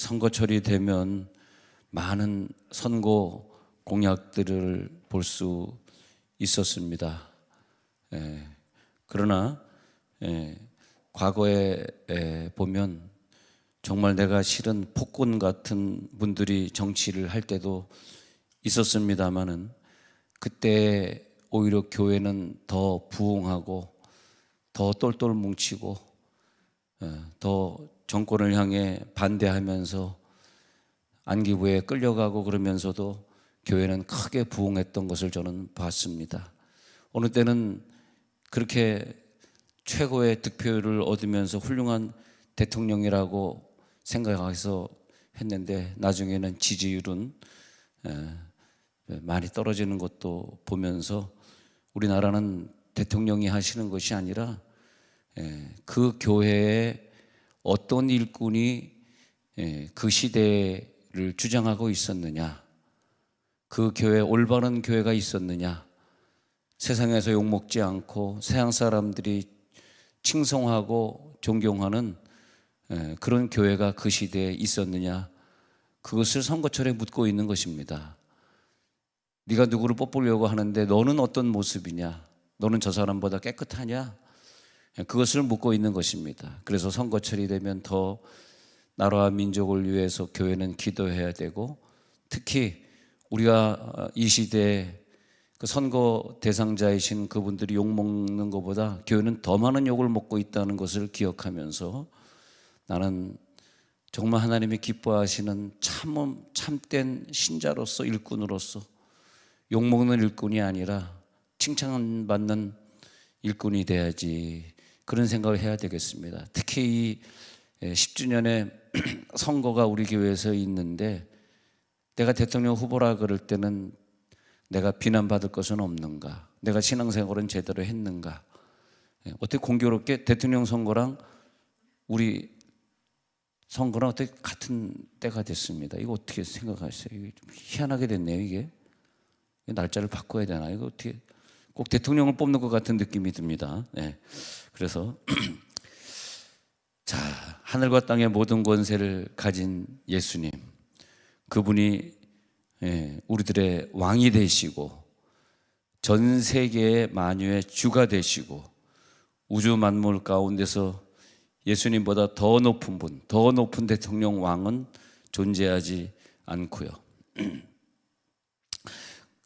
선거철이 되면 많은 선거 공약들을 볼 수 있었습니다. 그러나 과거에 보면 정말 내가 싫은 폭군 같은 분들이 정치를 할 때도 있었습니다마는 그때 오히려 교회는 더 부흥하고 더 똘똘 뭉치고 더 정권을 향해 반대하면서 안기부에 끌려가고 그러면서도 교회는 크게 부흥했던 것을 저는 봤습니다. 어느 때는 그렇게 최고의 득표율을 얻으면서 훌륭한 대통령이라고 생각해서 했는데 나중에는 지지율은 많이 떨어지는 것도 보면서 우리나라는 대통령이 하시는 것이 아니라 그 교회의 어떤 일꾼이 그 시대를 주장하고 있었느냐, 그 교회 올바른 교회가 있었느냐, 세상에서 욕먹지 않고 세상 사람들이 칭송하고 존경하는 그런 교회가 그 시대에 있었느냐, 그것을 선거철에 묻고 있는 것입니다. 네가 누구를 뽑으려고 하는데 너는 어떤 모습이냐, 너는 저 사람보다 깨끗하냐, 그것을 묻고 있는 것입니다. 그래서 선거철이 되면 더 나라와 민족을 위해서 교회는 기도해야 되고, 특히 우리가 이 시대에 그 선거 대상자이신 그분들이 욕먹는 것보다 교회는 더 많은 욕을 먹고 있다는 것을 기억하면서 나는 정말 하나님이 기뻐하시는 참된 신자로서, 일꾼으로서 욕먹는 일꾼이 아니라 칭찬받는 일꾼이 돼야지, 그런 생각을 해야 되겠습니다. 특히 이 10주년의 선거가 우리 교회에서 있는데 내가 대통령 후보라 그럴 때는 내가 비난받을 것은 없는가, 내가 신앙생활은 제대로 했는가, 어떻게 공교롭게 대통령 선거랑 우리 선거랑 어떻게 같은 때가 됐습니다. 이거 어떻게 생각하세요? 이게 좀 희한하게 됐네요. 이게 날짜를 바꿔야 되나? 이거 어떻게 꼭 대통령을 뽑는 것 같은 느낌이 듭니다. 그래서 자, 하늘과 땅의 모든 권세를 가진 예수님, 그분이 우리들의 왕이 되시고 전 세계의 만유의 주가 되시고 우주 만물 가운데서 예수님보다 더 높은 분, 더 높은 대통령 왕은 존재하지 않고요.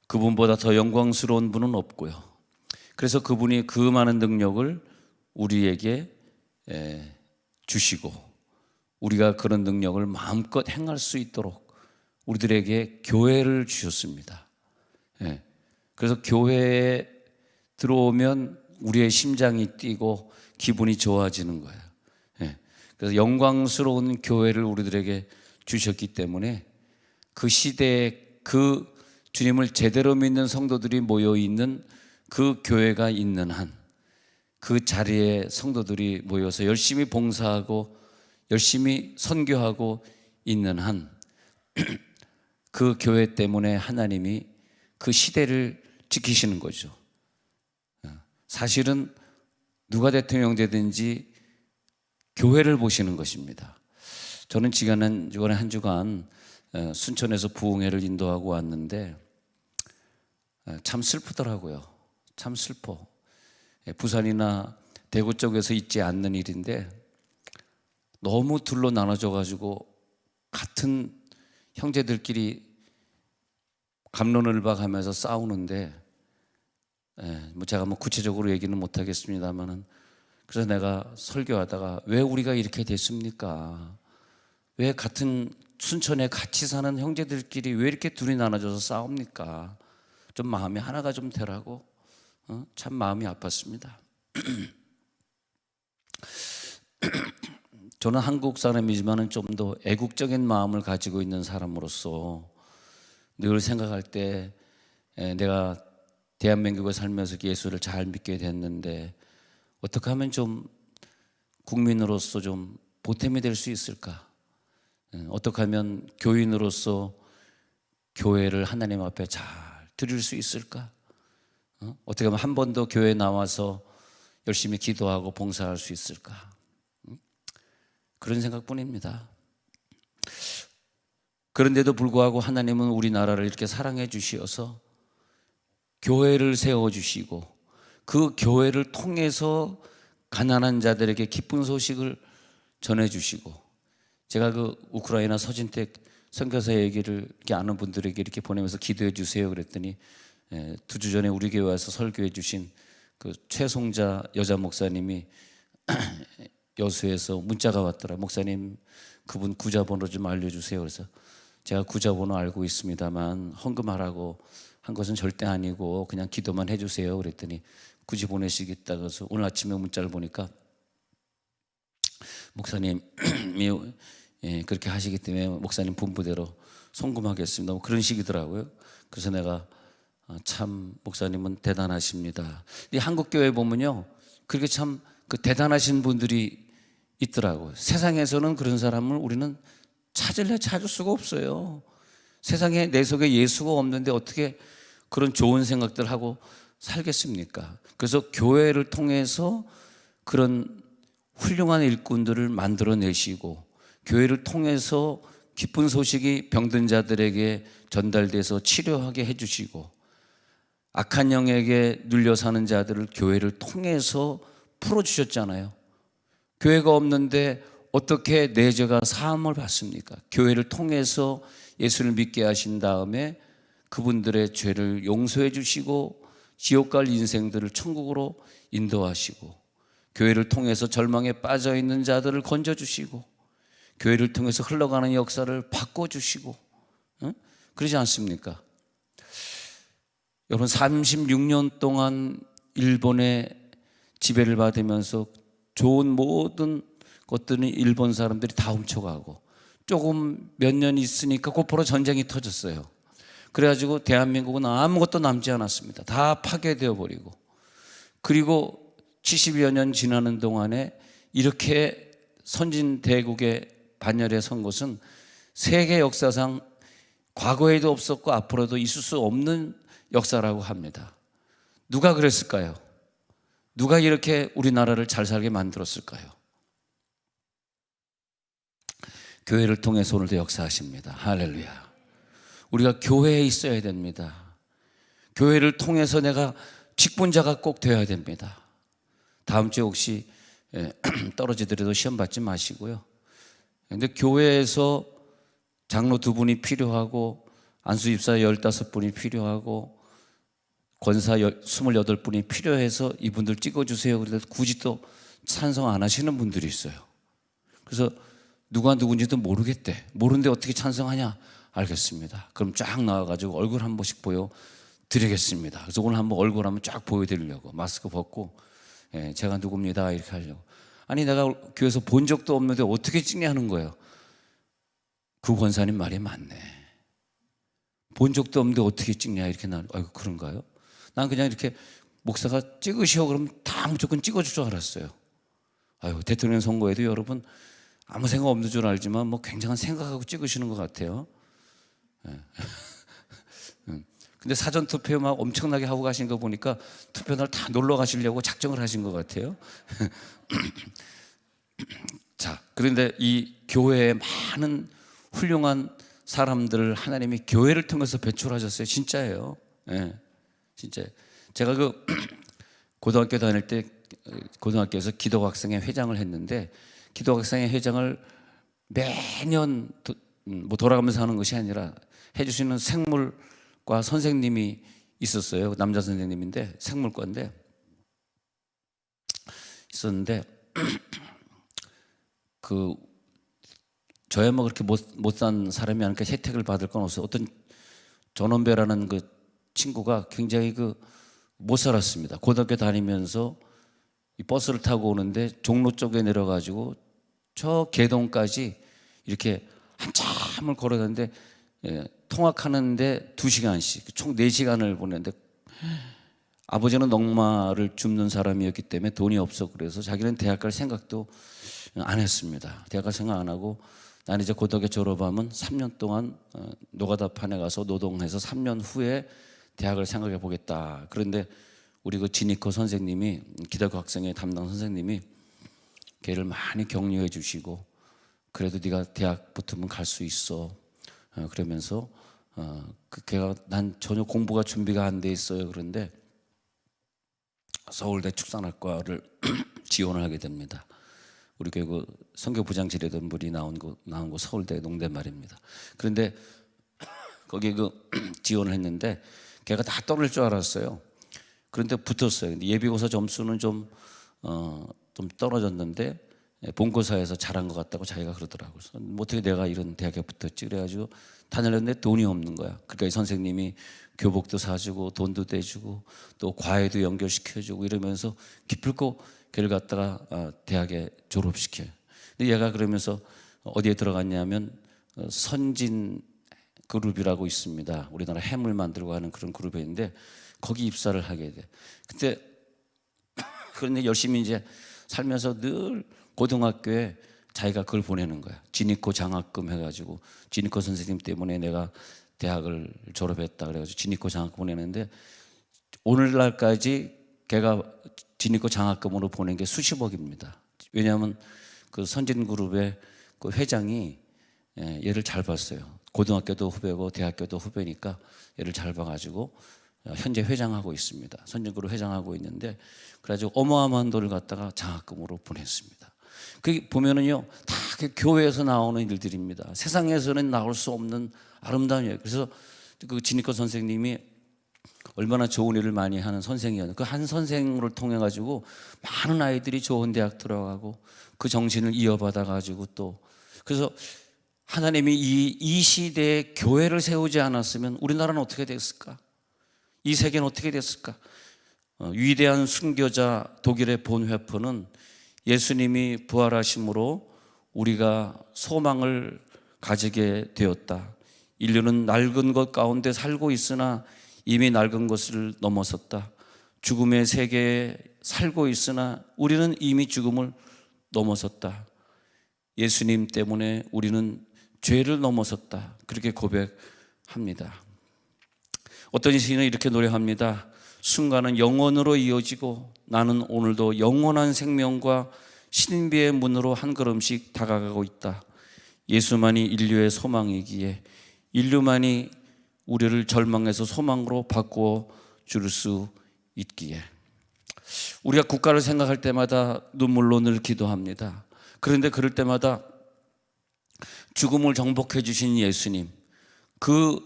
그분보다 더 영광스러운 분은 없고요. 그래서 그분이 그 많은 능력을 우리에게 주시고 우리가 그런 능력을 마음껏 행할 수 있도록 우리들에게 교회를 주셨습니다. 그래서 교회에 들어오면 우리의 심장이 뛰고 기분이 좋아지는 거예요. 그래서 영광스러운 교회를 우리들에게 주셨기 때문에 그 시대에 그 주님을 제대로 믿는 성도들이 모여있는 그 교회가 있는 한, 그 자리에 성도들이 모여서 열심히 봉사하고 열심히 선교하고 있는 한, 그 교회 때문에 하나님이 그 시대를 지키시는 거죠. 사실은 누가 대통령 되든지 교회를 보시는 것입니다. 저는 지난 한 주간 순천에서 부흥회를 인도하고 왔는데 참 슬프더라고요. 참 슬퍼. 부산이나 대구 쪽에서 있지 않는 일인데 너무 둘로 나눠져 가지고 같은 형제들끼리 갑론을박하면서 싸우는데, 제가 구체적으로 얘기는 못 하겠습니다만은, 그래서 내가 설교하다가 왜 우리가 이렇게 됐습니까? 왜 같은 순천에 같이 사는 형제들끼리 왜 이렇게 둘이 나눠져서 싸웁니까? 좀 마음이 하나가 좀 되라고. 참 마음이 아팠습니다. 저는 한국 사람이지만 좀 더 애국적인 마음을 가지고 있는 사람으로서 늘 생각할 때 내가 대한민국에 살면서 예수를 잘 믿게 됐는데 어떻게 하면 좀 국민으로서 좀 보탬이 될 수 있을까? 어떻게 하면 교인으로서 교회를 하나님 앞에 잘 드릴 수 있을까? 어떻게 하면 한 번 더 교회에 나와서 열심히 기도하고 봉사할 수 있을까? 그런 생각뿐입니다. 그런데도 불구하고 하나님은 우리나라를 이렇게 사랑해 주시어서 교회를 세워주시고 그 교회를 통해서 가난한 자들에게 기쁜 소식을 전해주시고, 제가 그 우크라이나 서진택 선교사 얘기를 이렇게 아는 분들에게 이렇게 보내면서 기도해 주세요 그랬더니 2주 전에 우리 교회 와서 설교해 주신 그 최송자 여자 목사님이 여수에서 문자가 왔더라. 목사님, 그분 구자번호 좀 알려주세요. 그래서 제가 구자번호 알고 있습니다만 헌금하라고 한 것은 절대 아니고 그냥 기도만 해주세요 그랬더니 굳이 보내시겠다 그래서 오늘 아침에 문자를 보니까 목사님이 그렇게 하시기 때문에 목사님 분부대로 송금하겠습니다, 뭐 그런 식이더라고요. 그래서 내가 참 목사님은 대단하십니다. 이 한국교회 보면요, 그렇게 참 그 대단하신 분들이 있더라고요. 세상에서는 그런 사람을 우리는 찾을 수가 없어요. 세상에 내 속에 예수가 없는데 어떻게 그런 좋은 생각들 하고 살겠습니까? 그래서 교회를 통해서 그런 훌륭한 일꾼들을 만들어내시고, 교회를 통해서 기쁜 소식이 병든 자들에게 전달돼서 치료하게 해주시고, 악한 영에게 눌려 사는 자들을 교회를 통해서 풀어주셨잖아요. 교회가 없는데 어떻게 내 죄가 사함을 받습니까? 교회를 통해서 예수를 믿게 하신 다음에 그분들의 죄를 용서해 주시고 지옥 갈 인생들을 천국으로 인도하시고, 교회를 통해서 절망에 빠져 있는 자들을 건져주시고, 교회를 통해서 흘러가는 역사를 바꿔주시고, 그러지 않습니까? 여러분, 36년 동안 일본의 지배를 받으면서 좋은 모든 것들은 일본 사람들이 다 훔쳐가고, 조금 몇 년 있으니까 곧바로 전쟁이 터졌어요. 그래가지고 대한민국은 아무것도 남지 않았습니다. 다 파괴되어 버리고, 그리고 70여 년 지나는 동안에 이렇게 선진대국의 반열에 선 것은 세계 역사상 과거에도 없었고 앞으로도 있을 수 없는 역사라고 합니다. 누가 그랬을까요? 누가 이렇게 우리나라를 잘 살게 만들었을까요? 교회를 통해서 오늘도 역사하십니다. 할렐루야. 우리가 교회에 있어야 됩니다. 교회를 통해서 내가 직분자가 꼭 되어야 됩니다. 다음 주에 혹시 떨어지더라도 시험 받지 마시고요. 근데 교회에서 장로 2분이 필요하고 안수 집사 15분이 필요하고 권사 28분이 필요해서 이분들 찍어주세요. 그래서 굳이 또 찬성 안 하시는 분들이 있어요. 그래서 누가 누군지도 모르겠대. 모르는데 어떻게 찬성하냐? 알겠습니다. 그럼 쫙 나와가지고 얼굴 한 번씩 보여드리겠습니다. 그래서 오늘 한번 얼굴 한번 쫙 보여드리려고 마스크 벗고 제가 누굽니다 이렇게 하려고. 아니, 내가 교회에서 본 적도 없는데 어떻게 찍냐는 거예요. 그 권사님 말이 맞네. 본 적도 없는데 어떻게 찍냐 이렇게. 아이고, 그런가요? 난 그냥 이렇게 목사가 찍으시오 그러면 다 무조건 찍어줄 줄 알았어요. 아유, 대통령 선거에도 여러분 아무 생각 없는 줄 알지만 뭐 굉장한 생각하고 찍으시는 것 같아요. 근데 사전 투표 막 엄청나게 하고 가신 거 보니까 투표날 다 놀러 가시려고 작정을 하신 것 같아요. 자, 그런데 이 교회에 많은 훌륭한 사람들을 하나님이 교회를 통해서 배출하셨어요. 진짜예요. 진짜. 제가 그 고등학교 다닐 때 고등학교에서 기도학생회 회장을 했는데, 기도학생회 회장을 매년 뭐 돌아가면서 하는 것이 아니라 해주시는 생물과 선생님이 있었어요. 남자 선생님인데 생물과인데 있었는데 그 저야 뭐 그렇게 못 산 사람이 아니까 혜택을 받을 건 없어요. 어떤 전원배라는 그 친구가 굉장히 못 살았습니다. 고등학교 다니면서 이 버스를 타고 오는데 종로 쪽에 내려가지고 저 개동까지 이렇게 한참을 걸어갔는데 통학하는데 2시간씩 총 4시간을 보냈는데, 아버지는 넉마를 줍는 사람이었기 때문에 돈이 없어 그래서 자기는 대학 갈 생각도 안 했습니다. 대학 갈 생각 안 하고, 나는 이제 고등학교 졸업하면 3년 동안 노가다판에 가서 노동해서 3년 후에 대학을 생각해 보겠다. 그런데 우리 그 지니커 선생님이, 기독교 학생회 담당 선생님이 걔를 많이 격려해 주시고, 그래도 네가 대학 붙으면 갈 수 있어. 그러면서 걔가 난 전혀 공부가 준비가 안 돼 있어요. 그런데 서울대 축산학과를 지원을 하게 됩니다. 우리 교회 그 선교부장 지내던 분이 나온 거 서울대 농대 말입니다. 그런데 거기 지원을 했는데 걔가 다 떨어질 줄 알았어요. 그런데 붙었어요. 근데 예비고사 점수는 좀 떨어졌는데 본고사에서 잘한 것 같다고 자기가 그러더라고요. 그래서 어떻게 내가 이런 대학에 붙었지? 그래가지고 다녔는데 돈이 없는 거야. 그러니까 이 선생님이 교복도 사주고 돈도 떼주고 또 과외도 연결시켜주고 이러면서 기필코 걔를 갖다가 대학에 졸업시켜요. 근데 얘가 그러면서 어디에 들어갔냐면 선진 그룹이라고 있습니다. 우리나라 햄을 만들고 하는 그런 그룹이 있는데 거기 입사를 하게 돼. 그런데 열심히 이제 살면서 늘 고등학교에 자기가 그걸 보내는 거야. 지니코 장학금 해가지고 지니코 선생님 때문에 내가 대학을 졸업했다 그래가지고 지니코 장학금 보내는데 오늘날까지 걔가 지니코 장학금으로 보낸 게 수십억입니다. 왜냐하면 그 선진그룹의 그 회장이 얘를 잘 봤어요. 고등학교도 후배고 대학교도 후배니까 얘를 잘 봐가지고 현재 회장하고 있습니다. 선진그룹 회장하고 있는데 그래가지고 어마어마한 돈을 갖다가 장학금으로 보냈습니다. 그 보면은요 다 교회에서 나오는 일들입니다. 세상에서는 나올 수 없는 아름다운 일. 그래서 그 지니코 선생님이 얼마나 좋은 일을 많이 하는 선생이었는데 그 한 선생을 통해 가지고 많은 아이들이 좋은 대학 들어가고 그 정신을 이어받아 가지고 또 그래서 하나님이 이 시대에 교회를 세우지 않았으면 우리나라는 어떻게 됐을까? 이 세계는 어떻게 됐을까? 위대한 순교자 독일의 본회퍼는 예수님이 부활하심으로 우리가 소망을 가지게 되었다. 인류는 낡은 것 가운데 살고 있으나 이미 낡은 것을 넘어섰다. 죽음의 세계에 살고 있으나 우리는 이미 죽음을 넘어섰다. 예수님 때문에 우리는 죄를 넘어섰다. 그렇게 고백합니다. 어떤 시인은 이렇게 노래합니다. 순간은 영원으로 이어지고 나는 오늘도 영원한 생명과 신비의 문으로 한 걸음씩 다가가고 있다. 예수만이 인류의 소망이기에 인류만이 우리를 절망에서 소망으로 바꾸어 줄 수 있기에 우리가 국가를 생각할 때마다 눈물로 늘 기도합니다. 그런데 그럴 때마다 죽음을 정복해 주신 예수님 그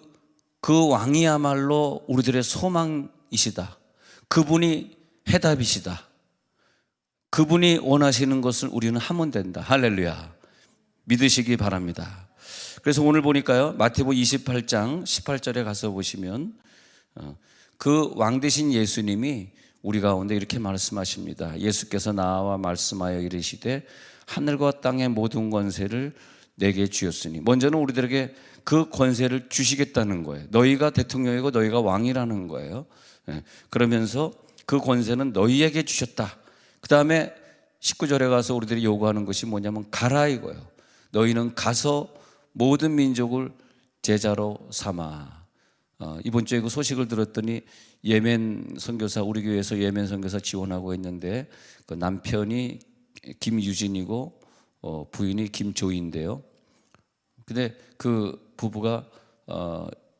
왕이야말로 우리들의 소망이시다. 그분이 해답이시다. 그분이 원하시는 것을 우리는 하면 된다. 할렐루야. 믿으시기 바랍니다. 그래서 오늘 보니까요 마태복음 28장 18절에 가서 보시면 그 왕 되신 예수님이 우리 가운데 이렇게 말씀하십니다. 예수께서 나와 말씀하여 이르시되 하늘과 땅의 모든 권세를 내게 주었으니 먼저는 우리들에게 그 권세를 주시겠다는 거예요. 너희가 대통령이고 너희가 왕이라는 거예요. 그러면서 그 권세는 너희에게 주셨다. 그 다음에 19절에 가서 우리들이 요구하는 것이 뭐냐면 가라 이거예요. 너희는 가서 모든 민족을 제자로 삼아. 이번 주에 그 소식을 들었더니 예멘 선교사 우리 교회에서 예멘 선교사 지원하고 있는데 그 남편이 김유진이고 부인이 김조인데요. 근데 그 부부가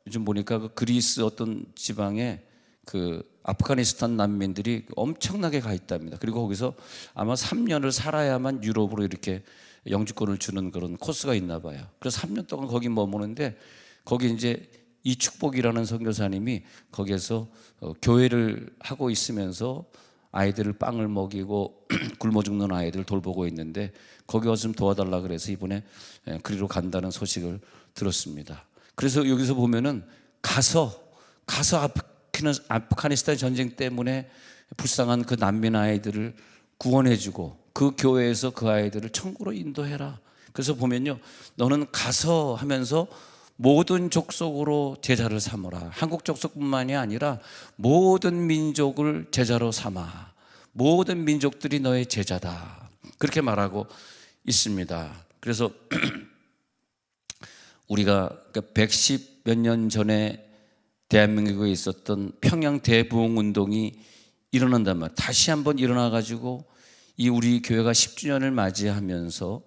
요즘 보니까 그 그리스 어떤 지방에 그 아프가니스탄 난민들이 엄청나게 가 있답니다. 그리고 거기서 아마 3년을 살아야만 유럽으로 이렇게 영주권을 주는 그런 코스가 있나 봐요. 그래서 3년 동안 거기 머무는데 거기 이제 이축복이라는 선교사님이 거기에서 교회를 하고 있으면서 아이들을 빵을 먹이고 굶어 죽는 아이들 돌보고 있는데 거기 와서 좀 도와달라 그래서 이번에 그리로 간다는 소식을 들었습니다. 그래서 여기서 보면은 가서 아프가니스탄 전쟁 때문에 불쌍한 그 난민 아이들을 구원해주고 그 교회에서 그 아이들을 천국으로 인도해라. 그래서 보면요 너는 가서 하면서 모든 족속으로 제자를 삼으라. 한국 족속뿐만이 아니라 모든 민족을 제자로 삼아. 모든 민족들이 너의 제자다. 그렇게 말하고 있습니다. 그래서 우리가 110 몇 년 전에 대한민국에 있었던 평양 대부흥운동이 일어난단 말이에요. 다시 한번 일어나가지고 이 우리 교회가 10주년을 맞이하면서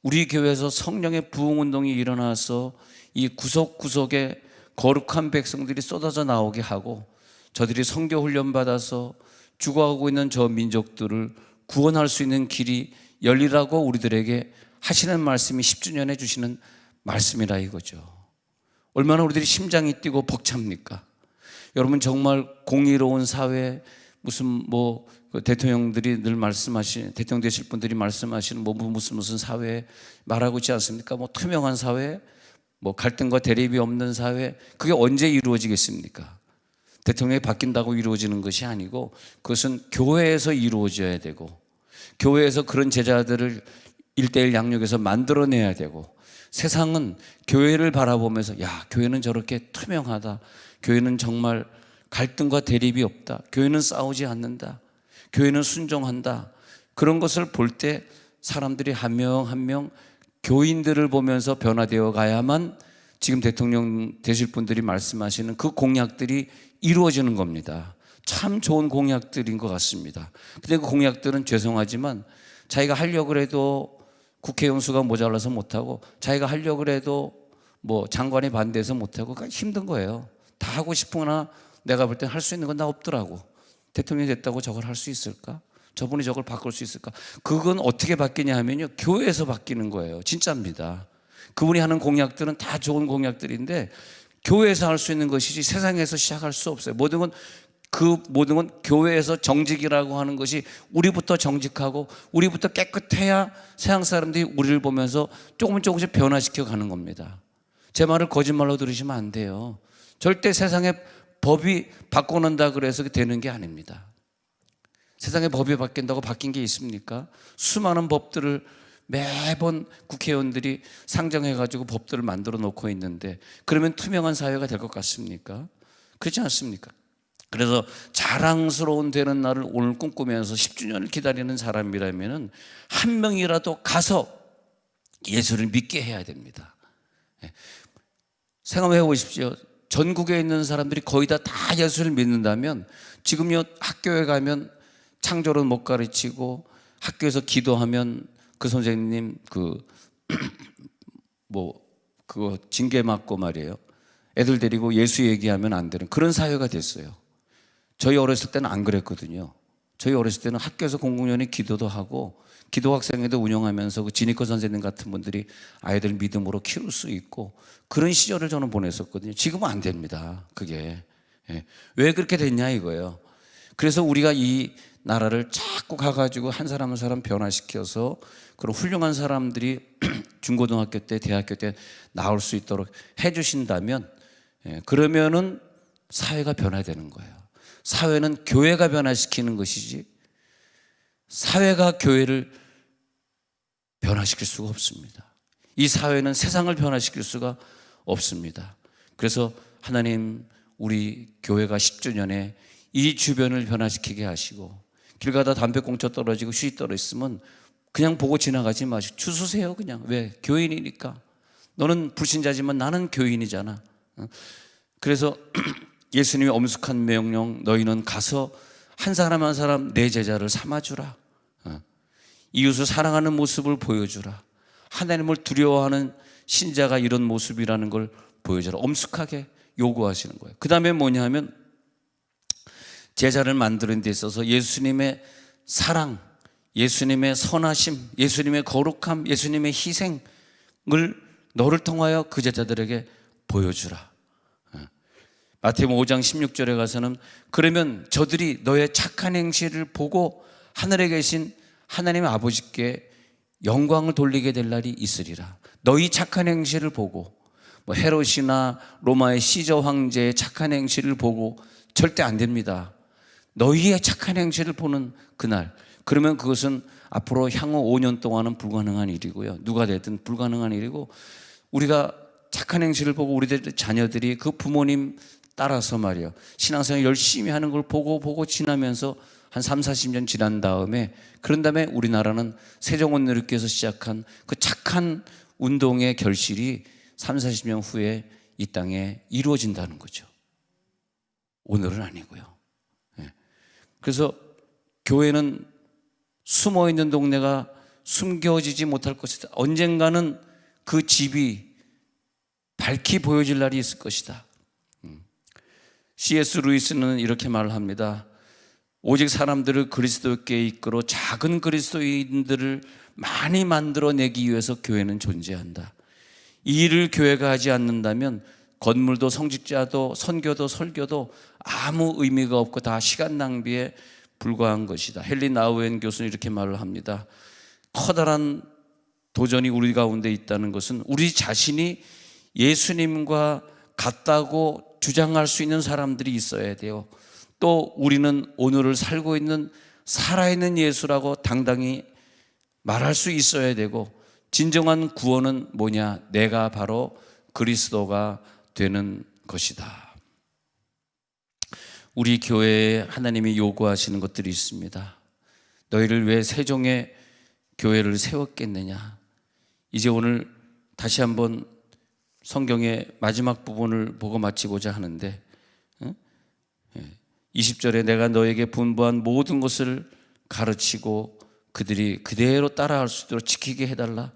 우리 교회에서 성령의 부흥 운동이 일어나서 이 구석구석에 거룩한 백성들이 쏟아져 나오게 하고 저들이 선교 훈련 받아서 죽어가고 있는 저 민족들을 구원할 수 있는 길이 열리라고 우리들에게 하시는 말씀이 10주년에 주시는 말씀이라 이거죠. 얼마나 우리들이 심장이 뛰고 벅찹니까? 여러분, 정말 공의로운 사회, 무슨 대통령들이 늘 말씀하시는, 대통령 되실 분들이 말씀하시는 무슨 사회 말하고 있지 않습니까? 투명한 사회, 갈등과 대립이 없는 사회, 그게 언제 이루어지겠습니까? 대통령이 바뀐다고 이루어지는 것이 아니고 그것은 교회에서 이루어져야 되고, 교회에서 그런 제자들을 1:1 양육해서 만들어내야 되고, 세상은 교회를 바라보면서 야, 교회는 저렇게 투명하다, 교회는 정말 갈등과 대립이 없다, 교회는 싸우지 않는다, 교회는 순종한다, 그런 것을 볼 때 사람들이 한 명 한 명 교인들을 보면서 변화되어 가야만 지금 대통령 되실 분들이 말씀하시는 그 공약들이 이루어지는 겁니다. 참 좋은 공약들인 것 같습니다. 근데 그 공약들은 죄송하지만 자기가 하려고 해도 국회의원 수가 모자라서 못하고, 자기가 하려고 해도 장관이 반대해서 못하고, 그러니까 힘든 거예요. 다 하고 싶으나 내가 볼 땐 할 수 있는 건 다 없더라고. 대통령이 됐다고 저걸 할 수 있을까? 저분이 저걸 바꿀 수 있을까? 그건 어떻게 바뀌냐 하면요, 교회에서 바뀌는 거예요. 진짜입니다. 그분이 하는 공약들은 다 좋은 공약들인데 교회에서 할 수 있는 것이지 세상에서 시작할 수 없어요. 모든 건 교회에서 정직이라고 하는 것이 우리부터 정직하고 우리부터 깨끗해야 세상 사람들이 우리를 보면서 조금씩 변화시켜 가는 겁니다. 제 말을 거짓말로 들으시면 안 돼요. 절대 세상의 법이 바꿔놓는다 그래서 되는 게 아닙니다. 세상의 법이 바뀐다고 바뀐 게 있습니까? 수많은 법들을 매번 국회의원들이 상정해가지고 법들을 만들어 놓고 있는데, 그러면 투명한 사회가 될 것 같습니까? 그렇지 않습니까? 그래서 자랑스러운 되는 날을 오늘 꿈꾸면서 10주년을 기다리는 사람이라면 한 명이라도 가서 예수를 믿게 해야 됩니다. 생각해 보십시오. 전국에 있는 사람들이 거의 다 예수를 믿는다면, 지금요 학교에 가면 창조론 못 가르치고, 학교에서 기도하면 그 선생님 그거 징계 맞고 말이에요. 애들 데리고 예수 얘기하면 안 되는 그런 사회가 됐어요. 저희 어렸을 때는 안 그랬거든요. 저희 어렸을 때는 학교에서 공공연히 기도도 하고, 기도학생회도 운영하면서 그 지니커 선생님 같은 분들이 아이들 믿음으로 키울 수 있고, 그런 시절을 저는 보냈었거든요. 지금은 안 됩니다. 그게. 왜 그렇게 됐냐 이거예요. 그래서 우리가 이 나라를 자꾸 가가지고 한 사람 한 사람 변화시켜서 그런 훌륭한 사람들이 중고등학교 때, 대학교 때 나올 수 있도록 해주신다면, 그러면은 사회가 변화되는 거예요. 사회는 교회가 변화시키는 것이지 사회가 교회를 변화시킬 수가 없습니다. 이 사회는 세상을 변화시킬 수가 없습니다. 그래서 하나님, 우리 교회가 10주년에 이 주변을 변화시키게 하시고, 길 가다 담배꽁초 떨어지고 수이 떨어졌으면 그냥 보고 지나가지 마시고 주우세요. 그냥. 왜? 교인이니까. 너는 불신자지만 나는 교인이잖아. 그래서 예수님의 엄숙한 명령, 너희는 가서 한 사람 한 사람 내 제자를 삼아주라. 이웃을 사랑하는 모습을 보여주라. 하나님을 두려워하는 신자가 이런 모습이라는 걸 보여주라. 엄숙하게 요구하시는 거예요. 그 다음에 뭐냐 하면, 제자를 만드는 데 있어서 예수님의 사랑, 예수님의 선하심, 예수님의 거룩함, 예수님의 희생을 너를 통하여 그 제자들에게 보여주라. 마태복음 5장 16절에 가서는, 그러면 저들이 너의 착한 행실을 보고 하늘에 계신 하나님의 아버지께 영광을 돌리게 될 날이 있으리라. 너희 착한 행실을 보고, 헤롯이나 로마의 시저 황제의 착한 행실을 보고 절대 안 됩니다. 너희의 착한 행실을 보는 그날, 그러면 그것은 앞으로 향후 5년 동안은 불가능한 일이고요. 누가 됐든 불가능한 일이고, 우리가 착한 행실을 보고 우리들 자녀들이 그 부모님 따라서 말이요, 신앙생활 열심히 하는 걸 보고 지나면서 한 3, 40년 지난 다음에, 그런 다음에 우리나라는 세종원누리교에서 시작한 그 착한 운동의 결실이 3, 40년 후에 이 땅에 이루어진다는 거죠. 오늘은 아니고요. 그래서 교회는 숨어있는 동네가 숨겨지지 못할 것이다. 언젠가는 그 집이 밝히 보여질 날이 있을 것이다. C.S. 루이스는 이렇게 말을 합니다. 오직 사람들을 그리스도께 이끌어 작은 그리스도인들을 많이 만들어내기 위해서 교회는 존재한다. 이 일을 교회가 하지 않는다면 건물도 성직자도 선교도 설교도 아무 의미가 없고 다 시간 낭비에 불과한 것이다. 헨리 나우엔 교수는 이렇게 말을 합니다. 커다란 도전이 우리 가운데 있다는 것은 우리 자신이 예수님과 같다고 주장할 수 있는 사람들이 있어야 돼요. 또 우리는 오늘을 살고 있는 살아있는 예수라고 당당히 말할 수 있어야 되고, 진정한 구원은 뭐냐? 내가 바로 그리스도가 되는 것이다. 우리 교회에 하나님이 요구하시는 것들이 있습니다. 너희를 왜 세종의 교회를 세웠겠느냐? 이제 오늘 다시 한번 성경의 마지막 부분을 보고 마치고자 하는데, 20절에 내가 너에게 분부한 모든 것을 가르치고 그들이 그대로 따라할 수 있도록 지키게 해달라.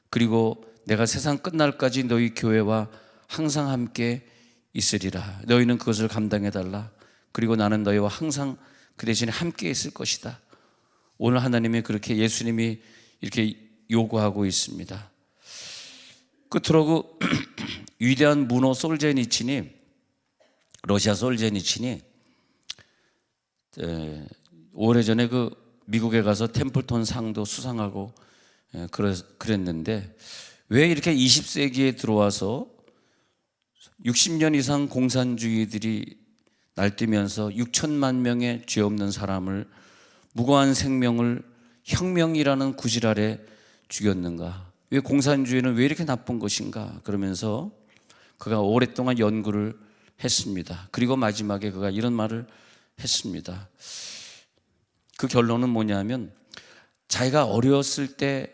그리고 내가 세상 끝날까지 너희 교회와 항상 함께 있으리라. 너희는 그것을 감당해달라. 그리고 나는 너희와 항상 그 대신에 함께 있을 것이다. 오늘 하나님이 그렇게, 예수님이 이렇게 요구하고 있습니다. 끝으로 그 위대한 문호 솔제니친이, 러시아 솔제니친이 오래전에 그 미국에 가서 템플턴 상도 수상하고 그랬는데, 왜 이렇게 20세기에 들어와서 60년 이상 공산주의들이 날뛰면서 6천만 명의 죄 없는 사람을, 무고한 생명을 혁명이라는 구실 아래 죽였는가? 왜 공산주의는 왜 이렇게 나쁜 것인가? 그러면서 그가 오랫동안 연구를 했습니다. 그리고 마지막에 그가 이런 말을 했습니다. 그 결론은 뭐냐면, 자기가 어렸을 때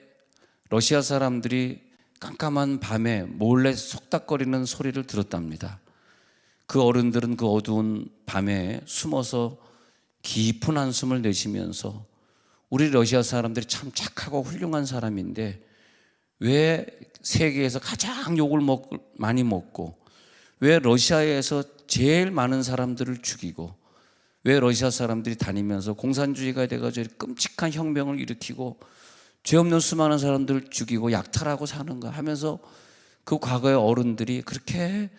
러시아 사람들이 깜깜한 밤에 몰래 속닥거리는 소리를 들었답니다. 그 어른들은 그 어두운 밤에 숨어서 깊은 한숨을 내쉬면서, 우리 러시아 사람들이 참 착하고 훌륭한 사람인데 왜 세계에서 가장 욕을 많이 먹고, 왜 러시아에서 제일 많은 사람들을 죽이고, 왜 러시아 사람들이 다니면서 공산주의가 돼가지고 끔찍한 혁명을 일으키고 죄 없는 수많은 사람들을 죽이고 약탈하고 사는가 하면서 그 과거의 어른들이 그렇게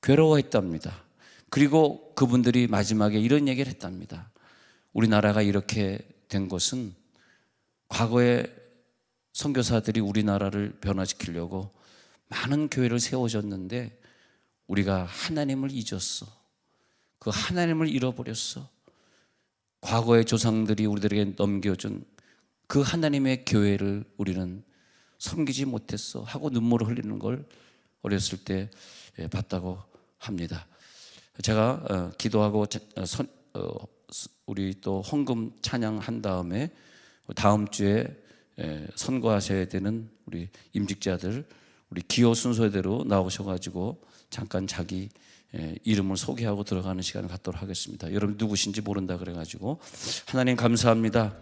괴로워했답니다. 그리고 그분들이 마지막에 이런 얘기를 했답니다. 우리나라가 이렇게 된 것은 과거에 선교사들이 우리나라를 변화시키려고 많은 교회를 세워줬는데 우리가 하나님을 잊었어. 그 하나님을 잃어버렸어. 과거의 조상들이 우리들에게 넘겨준 그 하나님의 교회를 우리는 섬기지 못했어 하고 눈물을 흘리는 걸 어렸을 때 봤다고 합니다. 제가 기도하고 우리 또 헌금 찬양한 다음에 다음 주에 선거하셔야 되는 우리 임직자들, 우리 기호 순서대로 나오셔가지고 잠깐 자기 이름을 소개하고 들어가는 시간을 갖도록 하겠습니다. 여러분 누구신지 모른다 그래가지고, 하나님 감사합니다.